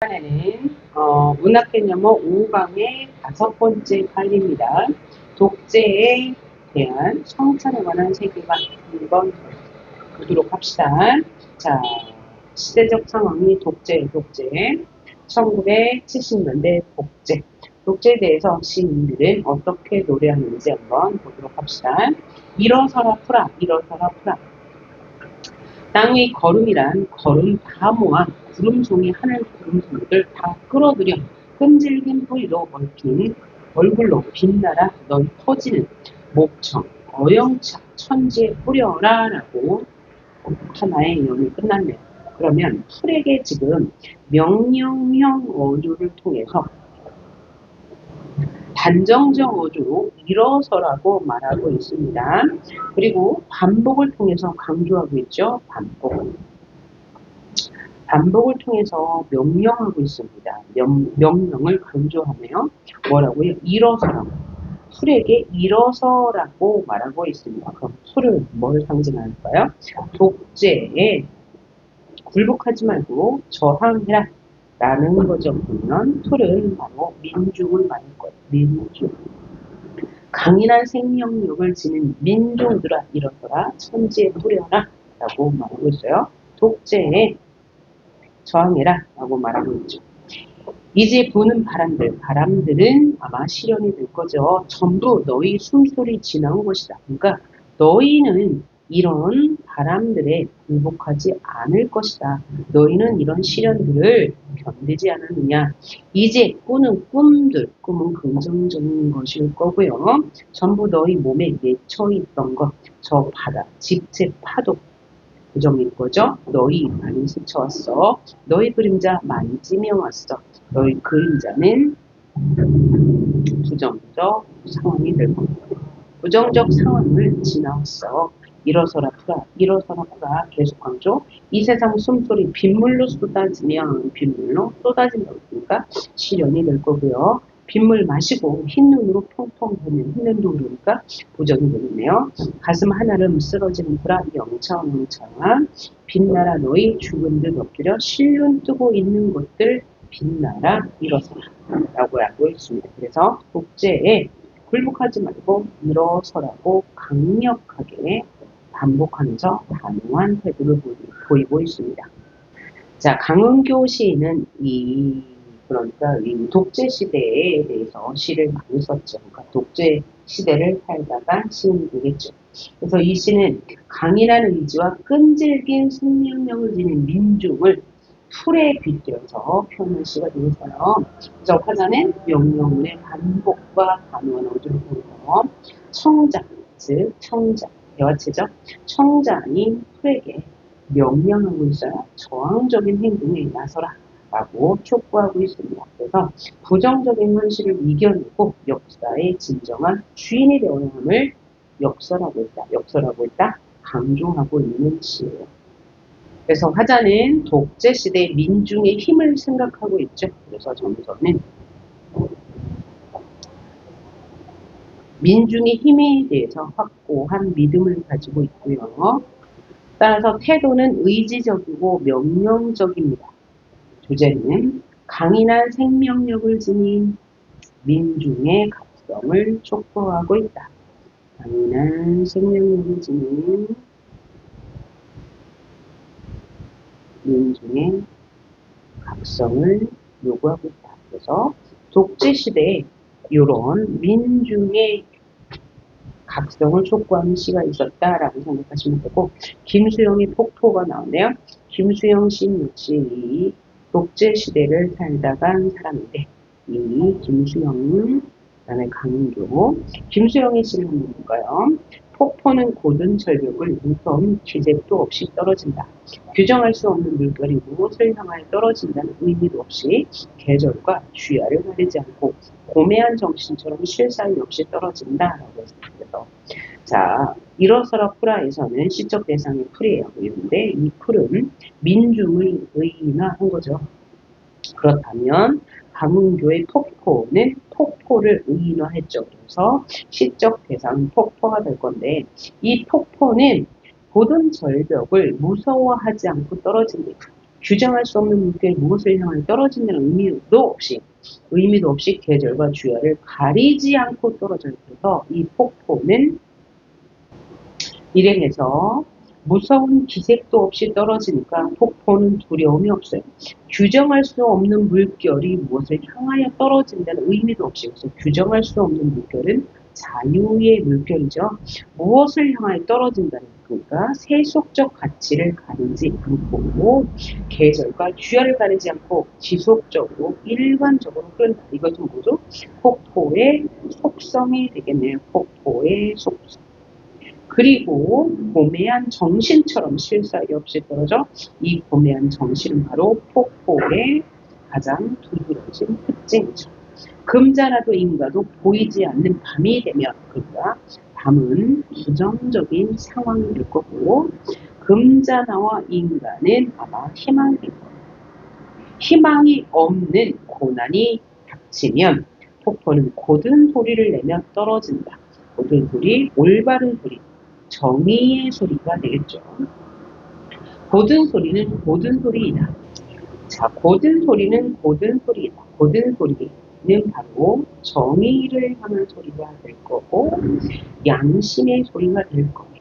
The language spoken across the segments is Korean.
이번에는 문학개념어 5강의 5번째 파일입니다. 독재에 대한 성찰에 관한 세계관 한번 보도록 합시다. 자, 시대적 상황이 독재. 1970년대 독재. 독재에 대해서 시인들은 어떻게 노래하는지 한번 보도록 합시다. 일어서라 풀아. 땅의 걸음이란 걸음 다 모아 구름송이 하늘 구름송이들 다 끌어들여 끈질긴 뿌리로 얽힌 얼굴로 빛나라 너희 터지는 목청 어영차 천지에 뿌려라 라고 하나의 연이 끝났네요. 그러면 풀에게 지금 명령형 어조를 통해서 단정적 어조로 일어서라고 말하고 있습니다. 그리고 반복을 통해서 강조하고 있죠. 반복을 통해서 명령하고 있습니다. 명령을 강조하며 뭐라고요? 일어서라고. 풀에게 일어서라고 말하고 있습니다. 그럼 풀은 뭘 상징할까요? 독재에 굴복하지 말고 저항해라 라는 거죠. 보면 풀은 바로 민중을 말할 거예요. 민중. 강인한 생명력을 지닌 민중들아 일어서라 천지에 뿌려라 라고 말하고 있어요. 독재에 저항해라 라고 말하고 있죠. 이제 부는 바람들은 아마 실현이 될 거죠. 전부 너희 숨소리 지나온 것이다. 그러니까 너희는 이런 바람들에 굴복하지 않을 것이다. 너희는 이런 시련들을 견디지 않았느냐. 이제 꾸는 꿈은 긍정적인 것일 거고요. 전부 너희 몸에 맺혀 있던 것, 저 바다, 집체, 파도, 부정일 거죠. 너희 많이 스쳐왔어. 너희 그림자 많이 찜해왔어. 너희 그림자는 부정적 상황이 될 겁니다. 부정적 상황을 지나왔어. 일어서라 풀아 계속 강조. 이 세상 숨소리 빗물로 쏟아지면 빗물로 쏟아진다고 했으니까 실현이 될 거고요. 빗물 마시고 흰 눈으로 펑펑 보면 흰 눈도 그러니까 부정이 되겠네요. 가슴 한아름 쓰러지는 풀아 영창 빛나라 너희 죽은 듯 엎드려 실눈 뜨고 있는 것들 빛나라 일어서라 라고 하고 있습니다. 그래서 독재에 굴복하지 말고 일어서라고 강력하게 반복하면서 단호한 태도를 보이고 있습니다. 자, 강은교 시인은 그러니까 이 독재 시대에 대해서 시를 많이 썼죠. 그러니까 독재 시대를 살다가 시인이 되겠죠. 그래서 이 시는 강인한 의지와 끈질긴 생명력을 지닌 민중을 풀에 빗대어서 표현한 시가 되겠어요. 그래서 화자는 명령문의 반복과 단호한 어조를 통해서 청자, 즉 대화체죠. 청자인 풀에게 명령하고 있어요. 저항적인 행동에 나서라 라고 촉구하고 있습니다. 그래서 부정적인 현실을 이겨내고 역사의 진정한 주인이 되어야 함을 역설하고 있다 강조하고 있는 시예요. 그래서 화자는 독재 시대 민중의 힘을 생각하고 있죠. 그래서 정서는 민중의 힘에 대해서 확고한 믿음을 가지고 있고요. 따라서 태도는 의지적이고 명령적입니다. 주제는 강인한 생명력을 지닌 민중의 각성을 촉구하고 있다. 강인한 생명력을 지닌 민중의 각성을 요구하고 있다. 그래서 독재 시대에 이런 민중의 각성을 촉구하는 시가 있었다라고 생각하시면 되고, 김수영의 폭포가 나오네요. 김수영 시인 역시 이 독재 시대를 살다가 한 사람인데, 이 김수영, 그다음에 강조, 김수영의 시는 뭔가요? 폭포는 고든 절벽을 무서운 기색도 없이 떨어진다. 규정할 수 없는 물결이 무엇을 향하여 떨어진다는 의미도 없이 계절과 주야를 가리지 않고 고매한 정신처럼 쉴 사이 없이 떨어진다라고 했습니다. 자, 일어서라 풀아에서는 시적 대상이 풀이에요. 그런데 이 풀은 민중의 의인화한 거죠. 그렇다면 강은교의 폭포는 폭포를 의인화했죠. 그래서 시적 대상 폭포가 될 건데, 이 폭포는 고든 절벽을 무서워하지 않고 떨어진다. 규정할 수 없는 물결이 무엇을 향하여 떨어진다는 의미도 없이 계절과 주야를 가리지 않고 떨어져요. 그래서 이 폭포는 일행에서 무서운 기색도 없이 떨어지니까 폭포는 두려움이 없어요. 규정할 수 없는 물결이 무엇을 향하여 떨어진다는 의미도 없이, 그래서 규정할 수 없는 물결은 자유의 물결이죠. 무엇을 향하여 떨어진다는 그러니까 세속적 가치를 가리지 않고 계절과 주야를 가리지 않고 지속적으로 일관적으로 흐른다. 이것은 모두 폭포의 속성이 되겠네요. 폭포의 속성. 그리고 고매한 정신처럼 쉴 사이 없이 떨어져. 이 고매한 정신은 바로 폭포의 가장 두드러진 특징이죠. 금자라도 인가도 보이지 않는 밤이 되면, 그러니까 밤은 부정적인 상황이 될 거고, 금자나와 인가는 아마 희망이 될 거예요. 희망이 없는 고난이 닥치면 폭포는 고든 소리를 내며 떨어진다. 고든 소리, 올바른 소리, 정의의 소리가 되겠죠. 고든 소리는 고든 소리이다. 자, 고든 소리는 고든 소리이다. 고든 소리는 바로 정의를 하는 소리가 될 거고, 양심의 소리가 될 거예요.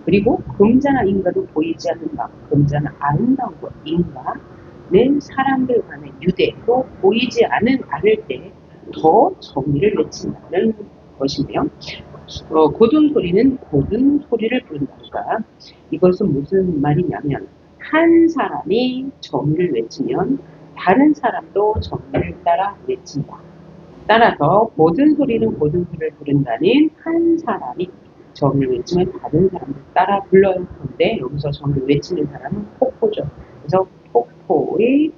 그리고 금자나 인가도 보이지 않는 것, 금자나 아름다운 것, 인가는 사람들 간의 유대로 보이지 않을 때 더 정의를 외친다는 것이네요. 고든 소리는 고든 소리를 부른다니까. 이것은 무슨 말이냐면, 한 사람이 정의를 외치면 다른 사람도 정의를 따라 외친다. 따라서 고든 소리는 고든 소리를 부른다는 한 사람이 정의를 외치면 다른 사람도 따라 불러요. 그런데 여기서 정의를 외치는 사람은 폭포죠. 그래서 폭포의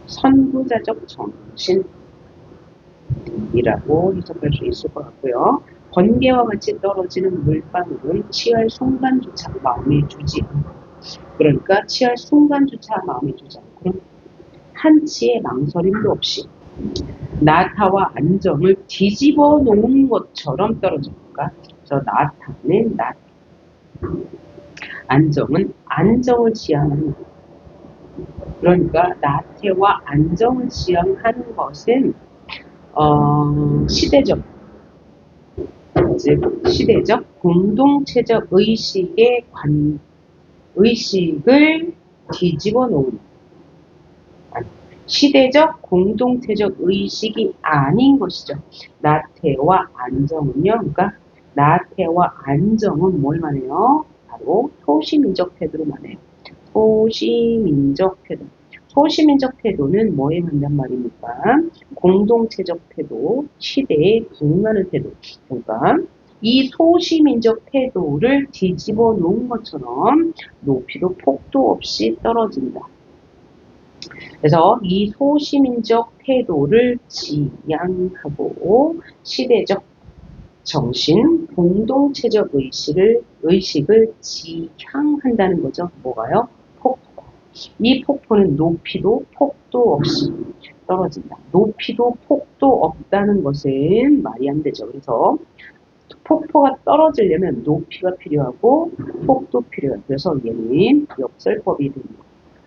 선구자적 정신이라고 해석할 수 있을 것 같고요. 번개와 같이 떨어지는 물방울은 취할 순간조차 마음에 두지 않고, 그러니까 취할 순간조차 마음에 두지 않고, 그럼 한치의 망설임도 없이 나타와 안정을 뒤집어 놓은 것처럼 떨어집니까? 그래서 나타는 안정은 안정을 지향하는 것. 그러니까 나태와 안정을 지향하는 것은 시대적 공동체적 의식을 뒤집어 놓은, 시대적 공동체적 의식이 아닌 것이죠. 나태와 안정은요. 그러니까 나태와 안정은 뭘 말해요? 바로 소시민적 태도를 말해요. 소시민적 태도. 소시민적 태도는 뭐에 한단 말입니까? 공동체적 태도, 시대에 부응하는 태도. 그러니까 이 소시민적 태도를 뒤집어 놓은 것처럼 높이도 폭도 없이 떨어진다. 그래서 이 소시민적 태도를 지향하고 시대적 정신, 공동체적 의식을 지향한다는 거죠. 뭐가요? 폭포. 이 폭포는 높이도 폭도 없이 떨어진다. 높이도 폭도 없다는 것은 말이 안 되죠. 그래서 폭포가 떨어지려면 높이가 필요하고 폭도 필요해요. 그래서 얘는 역설법이 됩니다.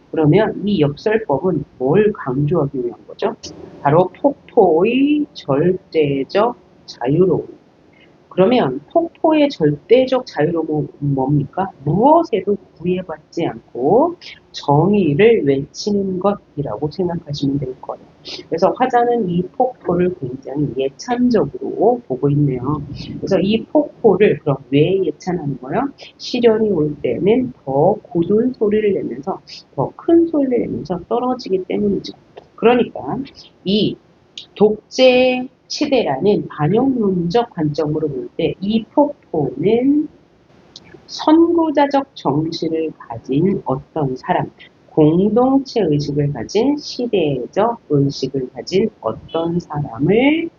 그러면 이 역설법은 뭘 강조하기 위한 거죠? 바로 폭포의 절대적 자유로움. 그러면 폭포의 절대적 자유로움은 뭡니까? 무엇에도 구애받지 않고 정의를 외치는 것이라고 생각하시면 될 거예요. 그래서 화자는 이 폭포를 굉장히 예찬적으로 보고 있네요. 그래서 이 폭포를 그럼 왜 예찬하는 거예요? 시련이 올 때는 더 고든 소리를 내면서 더 큰 소리를 내면서 떨어지기 때문이죠. 그러니까 이 독재 시대라는 반영론적 관점으로 볼 때 이 폭포는 선구자적 정신을 가진 어떤 사람, 공동체 의식을 가진 시대적 의식을 가진 어떤 사람을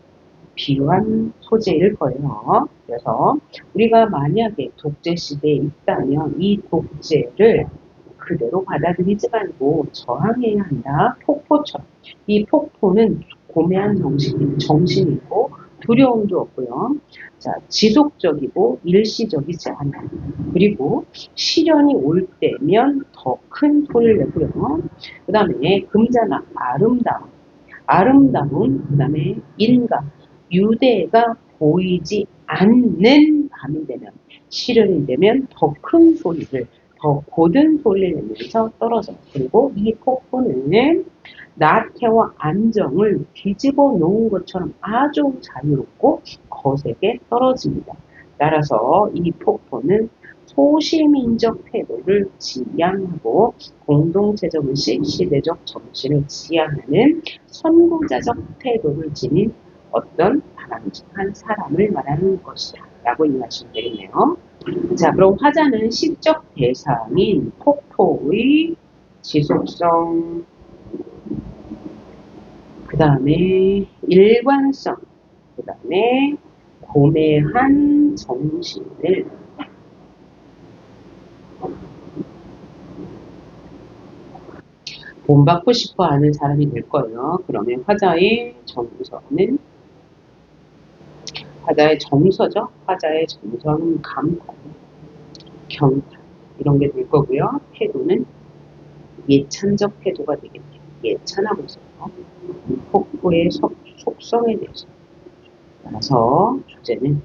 비유한 소재일 거예요. 그래서 우리가 만약에 독재 시대에 있다면 이 독재를 그대로 받아들이지 말고 저항해야 한다. 폭포처럼. 이 폭포는 고매한 정신이고 두려움도 없고요. 자, 지속적이고 일시적이지 않아요. 그리고 시련이 올 때면 더 큰 소리를 내고요. 그 다음에 금자나 아름다움. 아름다움, 그 다음에 인가, 유대가 보이지 않는 밤이 되면, 시련이 되면 더 큰 소리를, 더 고든 소리를 내면서 떨어져요. 그리고 이 폭포는 나태와 안정을 뒤집어 놓은 것처럼 아주 자유롭고 거세게 떨어집니다. 따라서 이 폭포는 소시민적 태도를 지향하고 공동체적 의식, 시대적 정신을 지향하는 선구자적 태도를 지닌 어떤 바람직한 사람을 말하는 것이다 라고 이해하시면 되겠네요. 자, 그럼 화자는 시적 대상인 폭포의 지속성, 그 다음에 일관성, 그 다음에 고매한 정신을 본받고 싶어 하는 사람이 될 거예요. 그러면 화자의 정서는, 화자의 정서죠. 화자의 정서는 감탄, 경탄, 이런 게 될 거고요. 태도는 예찬적 태도가 되겠네요. 예찬하고 있어요. 폭포의 속성에 대해서. 따라서 주제는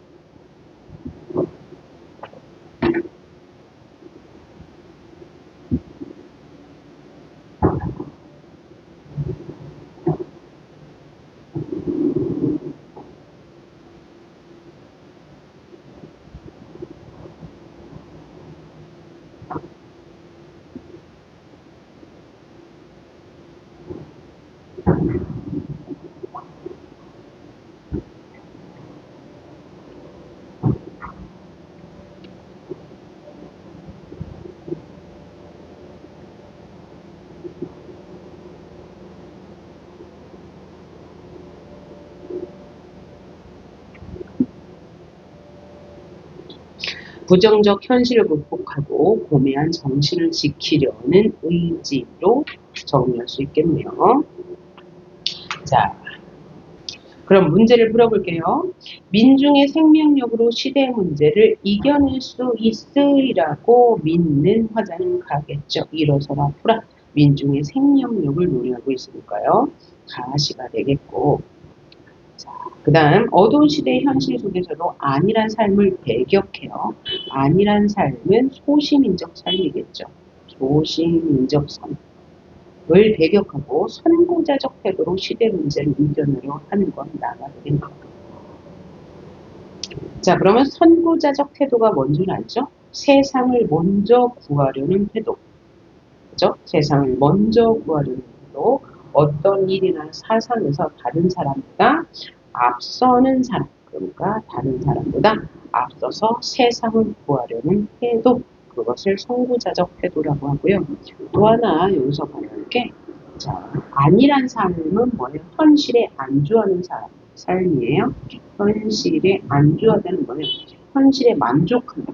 부정적 현실을 극복하고 고매한 정신을 지키려는 의지로 정리할 수 있겠네요. 자, 그럼 문제를 풀어볼게요. 민중의 생명력으로 시대 문제를 이겨낼 수 있으리라고 믿는 화자는 가겠죠. 일어서라 풀아. 민중의 생명력을 노래하고 있으니까요. 가시가 되겠고, 그 다음 어두운 시대의 현실 속에서도 안일한 삶을 배격해요. 안일한 삶은 소시민적 삶이겠죠. 소시민적 삶을 배격하고 선구자적 태도로 시대 문제를 이겨내려 하는 건 나가 되겠네요. 자, 그러면 선구자적 태도가 뭔 줄 알죠? 세상을 먼저 구하려는 태도. 그죠? 세상을 먼저 구하려는 태도. 어떤 일이나 사상에서 다른 사람보다 앞서는 사람, 그러니까 다른 사람보다 앞서서 세상을 구하려는 태도, 그것을 선구자적 태도라고 하고요. 또 하나 여기서 말할 게, 자, 안일한 삶은 뭐예요? 현실에 안주하는 삶이에요. 현실에 안주하다는 거는 현실에 만족한다.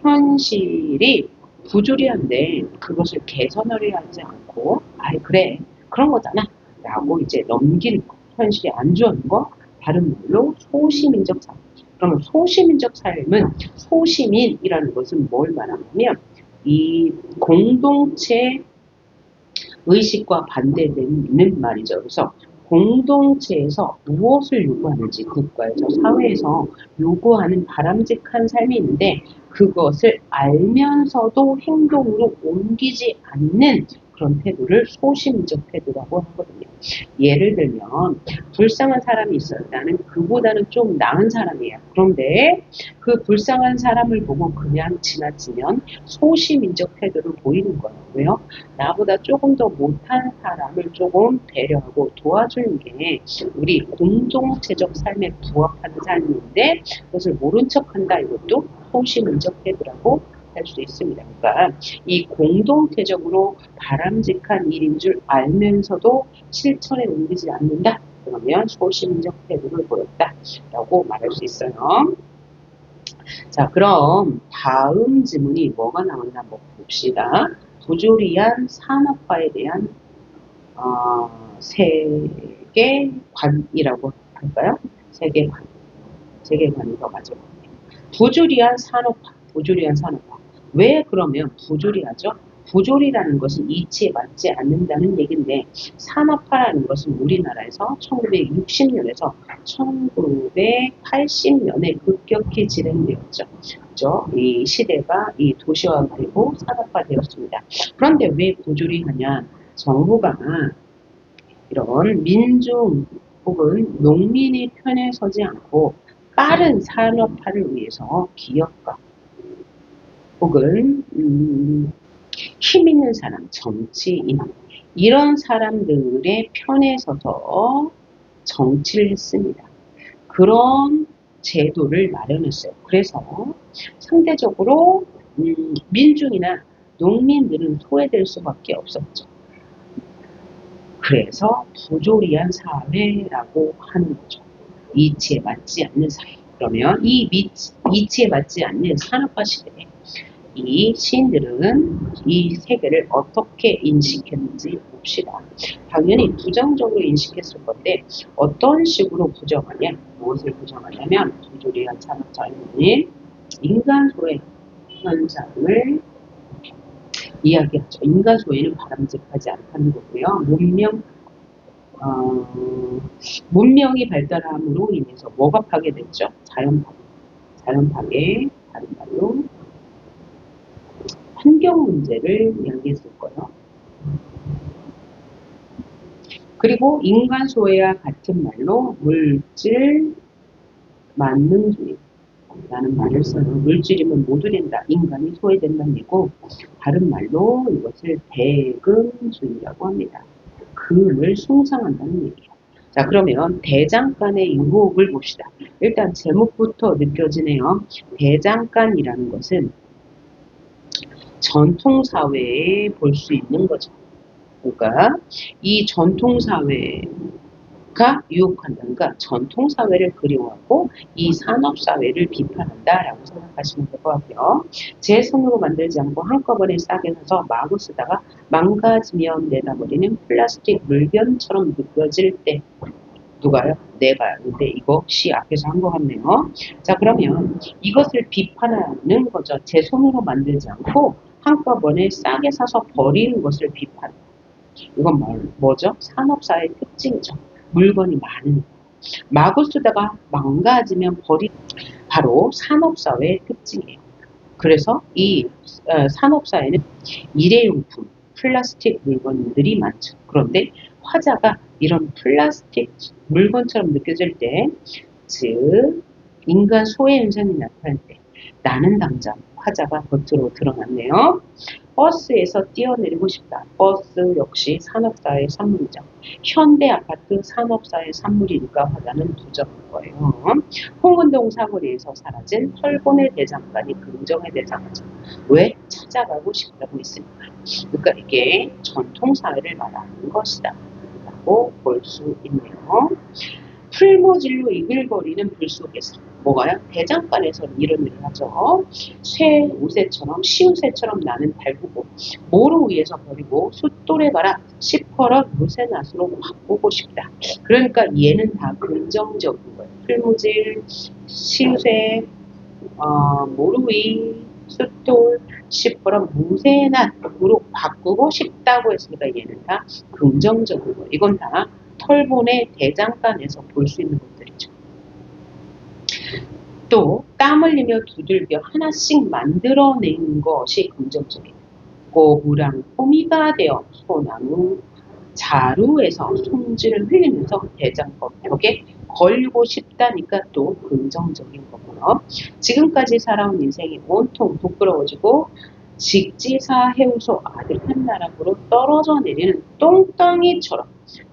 현실이 부조리한데 그것을 개선하려 하지 않고, 아이 그래 그런 거잖아 라고 이제 넘기는 거, 현실에 안주하는 거, 다른 말로 소시민적 삶. 그러면 소시민적 삶은, 소시민이라는 것은 뭘 말하냐면 이 공동체 의식과 반대되는 말이죠. 그래서 공동체에서 무엇을 요구하는지, 국가에서, 사회에서 요구하는 바람직한 삶이 있는데 그것을 알면서도 행동으로 옮기지 않는 그런 태도를 소시민적 태도라고 하거든요. 예를 들면 불쌍한 사람이 있어요. 나는 그보다는 좀 나은 사람이에요. 그런데 그 불쌍한 사람을 보고 그냥 지나치면 소시민적 태도를 보이는 거예요. 왜요? 나보다 조금 더 못한 사람을 조금 배려하고 도와주는 게 우리 공동체적 삶에 부합하는 삶인데 그것을 모른 척한다, 이것도 소시민적 태도라고 할 수 있습니다. 그러니까 이 공동체적으로 바람직한 일인 줄 알면서도 실천에 옮기지 않는다, 그러면 소시민적 태도를 보였다라고 말할 수 있어요. 자, 그럼 다음 지문이 뭐가 나오나 한번 봅시다. 부조리한 산업화에 대한 세계관이라고 할까요? 세계관, 세계관이 더 맞을 것 같아요. 부조리한 산업화, 부조리한 산업화. 왜 그러면 부조리하죠? 부조리라는 것은 이치에 맞지 않는다는 얘기인데 산업화라는 것은 우리나라에서 1960년에서 1980년에 급격히 진행되었죠. 그죠? 이 시대가 이 도시화되고 산업화되었습니다. 그런데 왜 부조리하냐? 정부가 이런 민중 혹은 농민의 편에 서지 않고 빠른 산업화를 위해서 기업가 혹은 힘 있는 사람, 정치인 이런 사람들의 편에 서서 정치를 했습니다. 그런 제도를 마련했어요. 그래서 상대적으로 민중이나 농민들은 소외될 수밖에 없었죠. 그래서 부조리한 사회라고 하는 거죠. 이치에 맞지 않는 사회. 그러면 이 이치에 맞지 않는 산업화 시대에 이 시인들은 이 세계를 어떻게 인식했는지 봅시다. 당연히 부정적으로 인식했을 건데 어떤 식으로 부정하냐? 무엇을 부정하냐면 부조리한 산업화는 인간 소외 현상을 이야기하죠. 인간 소외는 바람직하지 않다는 거고요. 문명이 발달함으로 인해서 뭐가 파괴됐죠? 자연 파괴, 다른 말로 환경 문제를 이야기했을 거예요. 그리고 인간 소외와 같은 말로 물질 만능주의 라는 말을 써요. 물질이면 모두 된다. 인간이 소외된다는 얘기고 다른 말로 이것을 대금주의라고 합니다. 금을 숭상한다는 얘기예요. 자, 그러면 대장간의 유혹을 봅시다. 일단 제목부터 느껴지네요. 대장간이라는 것은 전통사회에 볼 수 있는 거죠. 그러니까 이 전통사회가 유혹한다. 그러니까 전통사회를 그리워하고 이 산업사회를 비판한다라고 생각하시면 될 것 같아요. 제 손으로 만들지 않고 한꺼번에 싸게 사서 마구 쓰다가 망가지면 내다버리는 플라스틱 물건처럼 느껴질 때 누가요? 내가요. 근데 이거 시 앞에서 한 것 같네요. 자, 그러면 이것을 비판하는 거죠. 제 손으로 만들지 않고 한꺼번에 싸게 사서 버리는 것을 비판. 이건 뭐죠? 산업사의 특징이죠. 물건이 많으니까. 마구 쓰다가 망가지면 바로 산업사회의 특징이에요. 그래서 이 산업사회는 일회용품, 플라스틱 물건들이 많죠. 그런데 화자가 이런 플라스틱 물건처럼 느껴질 때, 즉 인간 소외 현상이 나타날 때 나는 당장 화자가 겉으로 드러났네요. 버스에서 뛰어내리고 싶다. 버스 역시 산업사회의 산물이죠. 현대아파트 산업사회의 산물이니까 화자는 부정한 거예요. 홍은동 사거리에서 사라진 털보네 대장간이 긍정의 대장이죠. 왜? 찾아가고 싶다고 했으니까. 그러니까 이게 전통사회를 말하는 것이다 라고 볼 수 있네요. 풀모질로 이글거리는 불 속에서 뭐가요? 대장간에서 이런 일을 하죠. 쇠 우새처럼 시우새처럼 나는 달구고 모로 위에서 버리고 숫돌에 갈아 시퍼런 무쇠낫으로 바꾸고 싶다. 그러니까 얘는 다 긍정적인 거예요. 풀모질, 시우새, 모로 위, 숫돌, 시퍼런 무쇠낫으로 바꾸고 싶다고 했으니까 얘는 다 긍정적인 거예요. 이건 다 털본의 대장간에서 볼 수 있는 것들이죠. 또 땀 흘리며 두들겨 하나씩 만들어낸 것이 긍정적이에요. 고무랑 호미가 되어 소나무, 자루에서 손질을 흘리면서 대장법 벽에 걸고 싶다니까 또 긍정적인 거고요. 지금까지 살아온 인생이 온통 부끄러워지고 직지사 해우소 아들 한나라으로 떨어져 내리는 똥덩이처럼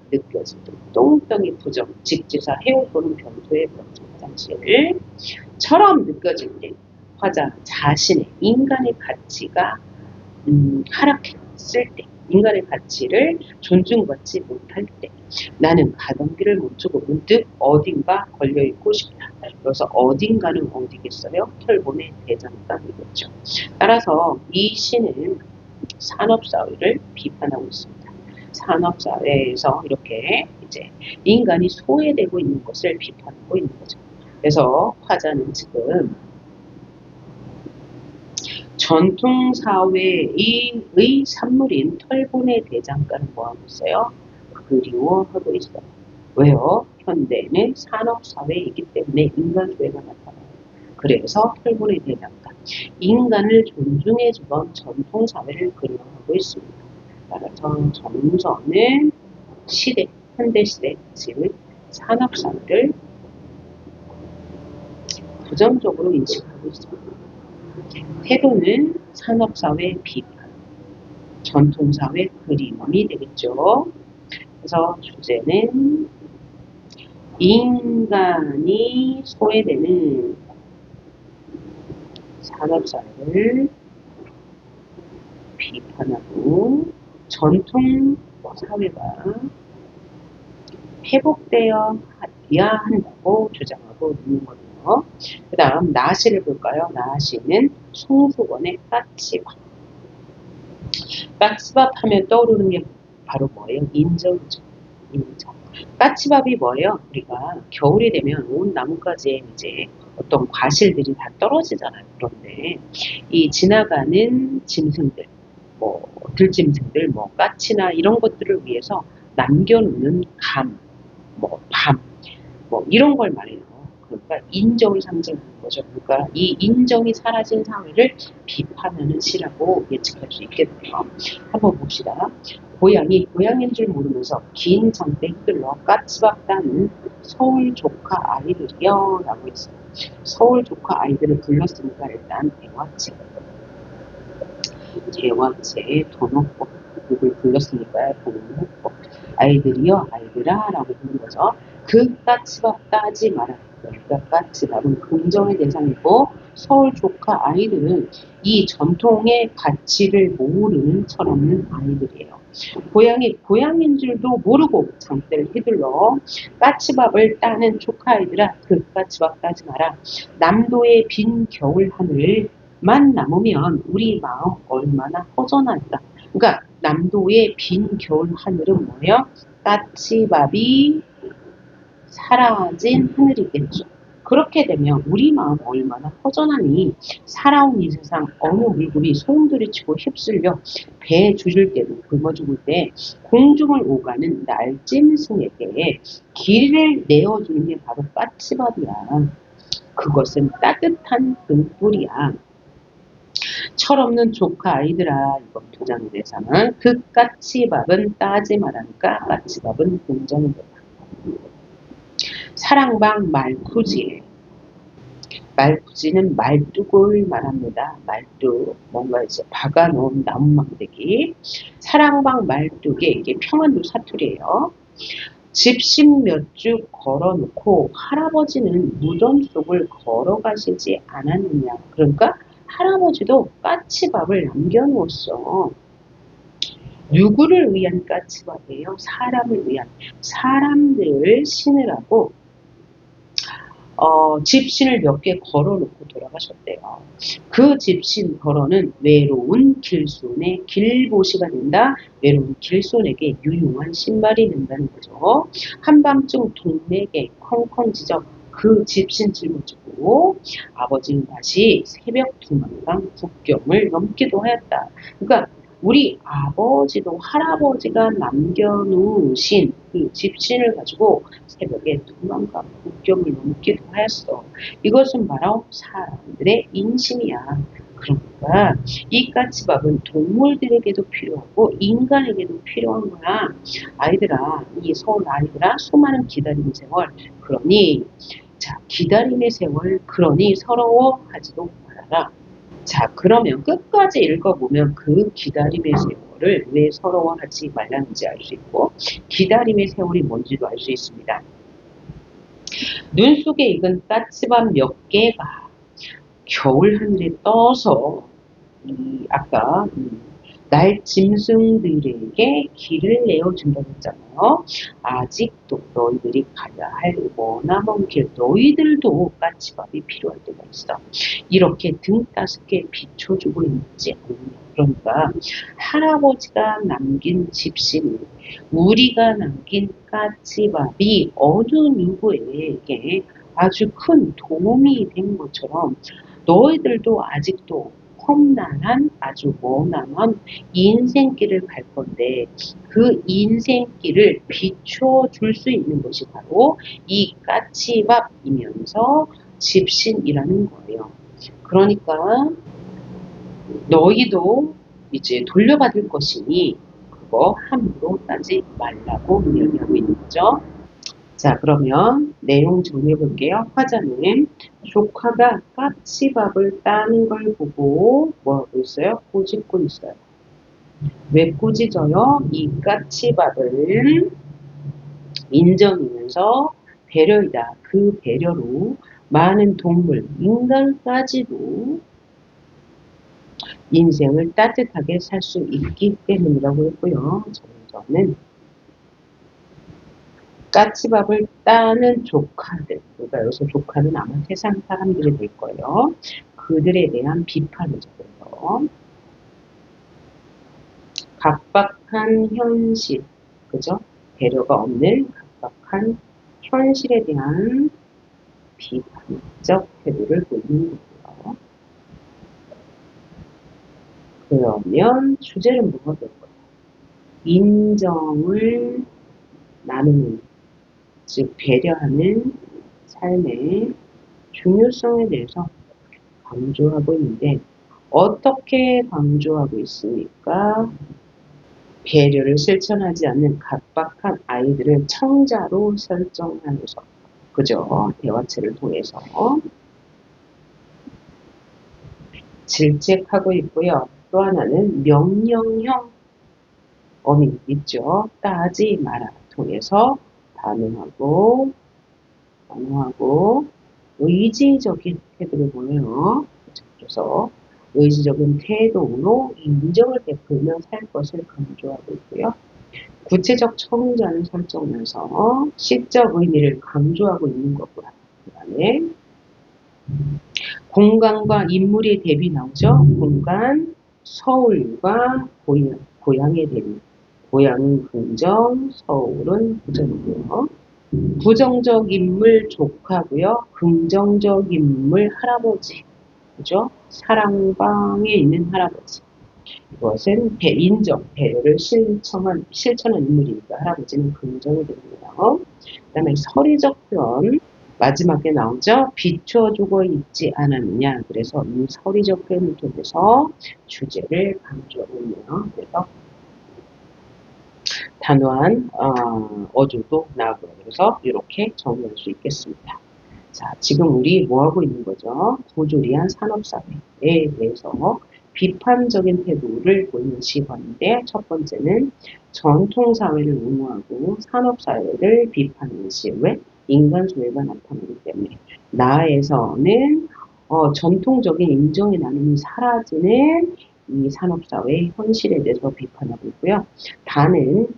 느껴지는 똥덩이 부정, 직지사 해오도는 변소의 화장실처럼 느껴질 때 화자 자신의 인간의 가치가 하락했을 때, 인간의 가치를 존중받지 못할 때 나는 가던 길을 멈추고 문득 어딘가 걸려있고 싶다. 그래서 어딘가는 어디겠어요? 털본의 대장간이겠죠. 따라서 이 시는 산업사회를 비판하고 있습니다. 산업사회에서 이렇게 이제 인간이 소외되고 있는 것을 비판하고 있는 거죠. 그래서 화자는 지금 전통사회의 산물인 털보네 대장간을 뭐하고 있어요? 그리워하고 있어요. 왜요? 현대는 산업사회이기 때문에 인간 소외가 나타나요. 그래서 털보네 대장간, 인간을 존중해주던 전통사회를 그리워하고 있습니다. 따라서 정서는 시대, 현대시대, 즉 산업사회를 부정적으로 인식하고 있습니다. 태도는 산업사회 비판, 전통사회 그리움이 되겠죠. 그래서 주제는 인간이 소외되는 산업사회를 비판하고 전통사회가 회복되어야 한다고 주장하고 있는 거예요. 그 다음 나시를 볼까요? 나시는 송수건의 까치밥. 까치밥 하면 떠오르는 게 바로 뭐예요? 인정이죠. 인정. 까치밥이 뭐예요? 우리가 겨울이 되면 온 나뭇가지에 이제 어떤 과실들이 다 떨어지잖아요. 그런데 이 지나가는 짐승들, 뭐 들짐승들, 뭐 까치나 이런 것들을 위해서 남겨놓는 감, 뭐 밤, 뭐 이런 걸 말해요. 그러니까 인정을 상징하는 거죠. 그러니까 이 인정이 사라진 사회를 비판하는 시라고 예측할 수 있겠네요. 한번 봅시다. 고양인 줄 모르면서 긴 장대 휘둘러 까치밥 따는 서울 조카 아이들이요 라고 했어요. 서울 조카 아이들을 불렀으니까 일단 대화체 돈호법 누굴 불렀으니까 돈호법 아이들이요 아이들아 라고 부른 거죠. 그 까치밥 따지 마라. 그러니까 까치밥은 긍정의 대상이고 서울 조카 아이들은 이 전통의 가치를 모르는 철없는 아이들이에요. 고양인 줄도 모르고 장대를 휘둘러 까치밥을 따는 조카 아이들아 그 까치밥 따지 마라. 남도의 빈 겨울 하늘만 남으면 우리 마음 얼마나 허전할까. 그러니까 남도의 빈 겨울 하늘은 뭐예요? 까치밥이 사라진 하늘이겠죠. 그렇게 되면 우리 마음 얼마나 허전하니. 살아온 이 세상 어느 물고기 소음돌이치고 휩쓸려 배 줄일 때도 굶어 죽을 때 공중을 오가는 날짐승에게 길을 내어주는 게 바로 까치밥이야. 그것은 따뜻한 등불이야. 철없는 조카 아이들아, 이번 도장 대상은 그 까치밥은 따지 말하니까 까치밥은 긍정이 된다. 사랑방 말쿠지. 말쿠지는 말뚝을 말합니다. 말뚝, 뭔가 이제 박아놓은 나무막대기. 사랑방 말뚝에 이게 평안도 사투리예요. 집신 몇 주 걸어놓고 할아버지는 무덤 속을 걸어가시지 않았느냐. 그러니까 할아버지도 까치밥을 남겨놓았어. 누구를 위한 까치밥이에요? 사람을 위한. 사람들을 신으라고 집신을 몇 개 걸어놓고 돌아가셨대요. 그 집신 걸어는 외로운 길손의 길보시가 된다. 외로운 길손에게 유용한 신발이 된다는 거죠. 한밤중 동네에 컹컹 짖어 그 집신 짊어지고 아버지는 다시 새벽 두만강 국경을 넘기도 하였다. 그러니까 우리 아버지도 할아버지가 남겨놓으신 그 집신을 가지고 새벽에 두만강 국경을 넘기도 하였어. 이것은 바로 사람들의 인심이야. 그러니까 이 까치밥은 동물들에게도 필요하고 인간에게도 필요한 거야. 아이들아, 이 서울 아이들아, 수많은 기다림 세월. 그러니 자, 기다림의 세월, 그러니 서러워하지도 말아라. 자, 그러면 끝까지 읽어보면 그 기다림의 세월을 왜 서러워하지 말라는지 알 수 있고 기다림의 세월이 뭔지도 알 수 있습니다. 눈 속에 익은 까치밥 몇 개가 겨울 하늘에 떠서 아까 날 짐승들에게 길을 내어준다고 했잖아요. 아직도 너희들이 가야 할 머나먼 길, 너희들도 까치밥이 필요할 때가 있어. 이렇게 등 따스게 비춰주고 있지 않느냐. 그러니까 할아버지가 남긴 집신이, 우리가 남긴 까치밥이 어느 누구에게 아주 큰 도움이 된 것처럼 너희들도 아직도 험난한 아주 머나먼 인생길을 갈 건데, 그 인생길을 비춰줄 수 있는 것이 바로 이 까치밥이면서 집신이라는 거예요. 그러니까 너희도 이제 돌려받을 것이니 그거 함부로 따지 말라고 이야기하고 있는 거죠. 자, 그러면 내용 정리해 볼게요. 화자는 조카가 까치밥을 따는 걸 보고 뭐 하고 있어요? 꼬집고 있어요. 왜 꼬지져요? 이 까치밥을 인정이면서 배려이다. 그 배려로 많은 동물, 인간까지도 인생을 따뜻하게 살 수 있기 때문이라고 했고요. 저는 까치밥을 따는 조카들, 그러니까 여기서 조카는 아마 세상 사람들이 될 거예요. 그들에 대한 비판을 적어서 각박한 현실, 그죠? 배려가 없는 각박한 현실에 대한 비판적 태도를 보이는 거고요. 그러면 주제는 뭐가 될까요? 인정을 나누는, 즉 배려하는 삶의 중요성에 대해서 강조하고 있는데, 어떻게 강조하고 있습니까? 배려를 실천하지 않는 각박한 아이들을 청자로 설정하면서, 그죠? 대화체를 통해서 질책하고 있고요. 또 하나는 명령형 어미 있죠. 따지 마라 통해서 단호하고 의지적인 태도를 보여요. 그래서 의지적인 태도로 인정을 베풀며 살 것을 강조하고 있고요. 구체적 청자를 설정하면서 시적 의미를 강조하고 있는 거고요. 그 다음에 공간과 인물의 대비 나오죠. 공간, 서울과 고향의 대비. 고향은 긍정, 서울은 부정이고요. 부정적 인물 조카고요. 긍정적 인물 할아버지. 그죠? 사랑방에 있는 할아버지. 이것은 인정, 배려를 실천한 인물이니까 할아버지는 긍정이 됩니다. 그 다음에 서리적 표현. 마지막에 나오죠. 비춰주고 있지 않았느냐. 그래서 이 서리적 표현을 통해서 주제를 강조하고 있네요. 그래서 단호한 어조도 나오고요. 그래서 이렇게 정리할 수 있겠습니다. 자, 지금 우리 뭐 하고 있는 거죠? 고조리한 산업사회에 대해서 비판적인 태도를 보이는 시간인데, 첫 번째는 전통사회를 옹호하고 산업사회를 비판하는 시. 왜? 인간소외가 나타나기 때문에. 나에서는 전통적인 인정의 나눔이 사라지는 이 산업사회의 현실에 대해서 비판하고 있고요. 다는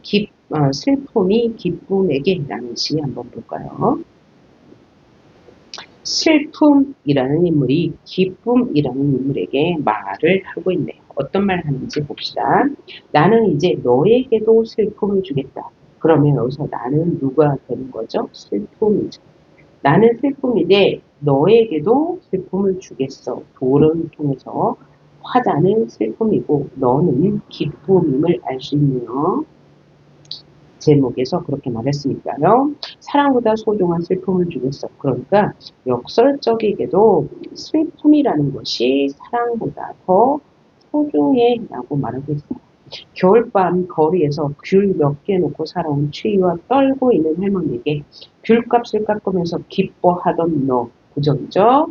슬픔이 기쁨에게 라는 시 한번 볼까요? 슬픔이라는 인물이 기쁨이라는 인물에게 말을 하고 있네요. 어떤 말을 하는지 봅시다. 나는 이제 너에게도 슬픔을 주겠다. 그러면 여기서 나는 누가 되는 거죠? 슬픔이죠. 나는 슬픔인데 너에게도 슬픔을 주겠어. 도를 통해서 화자는 슬픔이고 너는 기쁨임을 알 수 있네요. 제목에서 그렇게 말했으니까요. 사랑보다 소중한 슬픔을 주겠어. 그러니까 역설적이게도 슬픔이라는 것이 사랑보다 더 소중해 라고 말하고 있어요. 겨울밤 거리에서 귤 몇 개 놓고 살아온 추위와 떨고 있는 할머니에게 귤값을 깎으면서 기뻐하던 너. 부정이죠.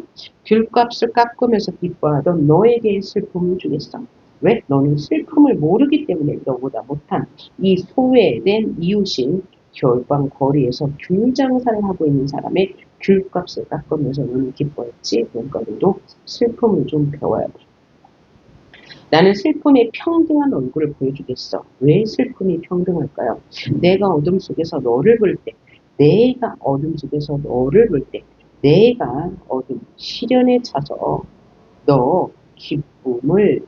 귤값을 깎으면서 기뻐하던 너에게 슬픔을 주겠어. 왜? 너는 슬픔을 모르기 때문에 너보다 못한 이 소외된 이웃인 겨울밤 거리에서 귤 장사를 하고 있는 사람의 귤값을 깎으면서 너는 기뻐했지. 그러니까 너도 슬픔을 좀 배워야 돼. 나는 슬픔의 평등한 얼굴을 보여주겠어. 왜 슬픔이 평등할까요? 내가 어둠 속에서 너를 볼 때, 내가 어둠 속에서 너를 볼 때, 내가 어둠 시련에 차서 너 기쁨을